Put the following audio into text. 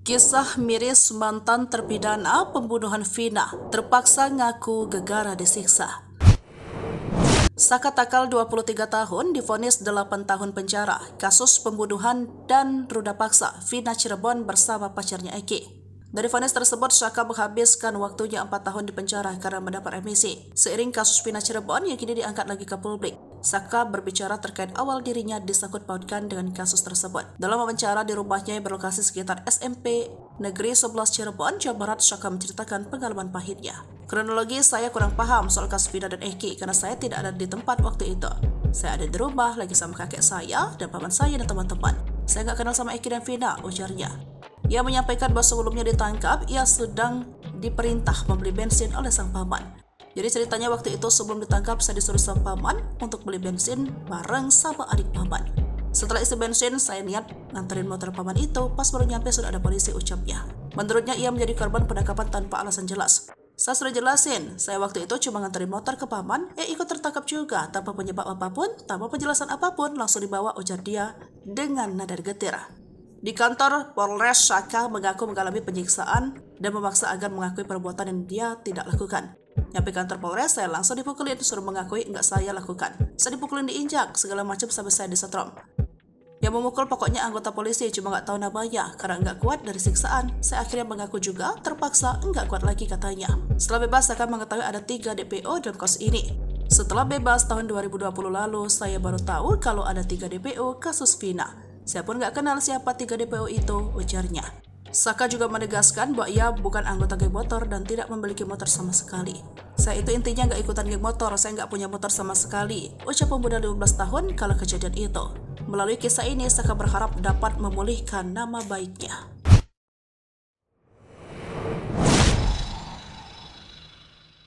Kisah miris mantan terpidana pembunuhan Vina terpaksa ngaku gegara disiksa. Saka Takal 23 tahun divonis 8 tahun penjara kasus pembunuhan dan ruda paksa Vina Cirebon bersama pacarnya Eki. Dari vonis tersebut, Saka menghabiskan waktunya 4 tahun di penjara karena mendapat remisi. Seiring kasus Vina Cirebon yang kini diangkat lagi ke publik, Saka berbicara terkait awal dirinya disangkut pautkan dengan kasus tersebut. Dalam wawancara di rumahnya yang berlokasi sekitar SMP Negeri 11 Cirebon, Jawa Barat, Saka menceritakan pengalaman pahitnya. Kronologi, saya kurang paham soal kasus Vina dan Eki karena saya tidak ada di tempat waktu itu. Saya ada di rumah lagi sama kakek saya dan paman saya dan teman-teman. Saya nggak kenal sama Eki dan Vina, ujarnya. Ia menyampaikan bahwa sebelumnya ditangkap, ia sedang diperintah membeli bensin oleh sang paman. Jadi ceritanya waktu itu sebelum ditangkap, saya disuruh sang paman untuk beli bensin bareng sama adik paman. Setelah isi bensin, saya niat nganterin motor paman itu, pas baru nyampe sudah ada polisi, ucapnya. Menurutnya ia menjadi korban penangkapan tanpa alasan jelas. Saya sudah jelasin, saya waktu itu cuma nganterin motor ke paman, ikut tertangkap juga tanpa penyebab apapun, tanpa penjelasan apapun, langsung dibawa, ujar dia dengan nada getir. Di kantor Polres, Saka mengaku mengalami penyiksaan dan memaksa agar mengakui perbuatan yang dia tidak lakukan. Nyampe kantor Polres, saya langsung dipukulin, suruh mengakui enggak saya lakukan. Saya dipukulin, diinjak, segala macam sampai saya disetrom. Yang memukul pokoknya anggota polisi, cuma nggak tahu namanya. Karena nggak kuat dari siksaan, saya akhirnya mengaku juga, terpaksa nggak kuat lagi, katanya. Setelah bebas, Saka mengetahui ada 3 DPO dalam kasus ini. Setelah bebas tahun 2020 lalu, saya baru tahu kalau ada 3 DPO kasus Vina. Saya pun nggak kenal siapa 3 DPO itu, ujarnya. Saka juga menegaskan bahwa ia bukan anggota geng motor dan tidak memiliki motor sama sekali. Saya itu intinya nggak ikutan geng motor, saya nggak punya motor sama sekali, ucap pemuda 15 tahun kala kejadian itu. Melalui kisah ini, Saka berharap dapat memulihkan nama baiknya.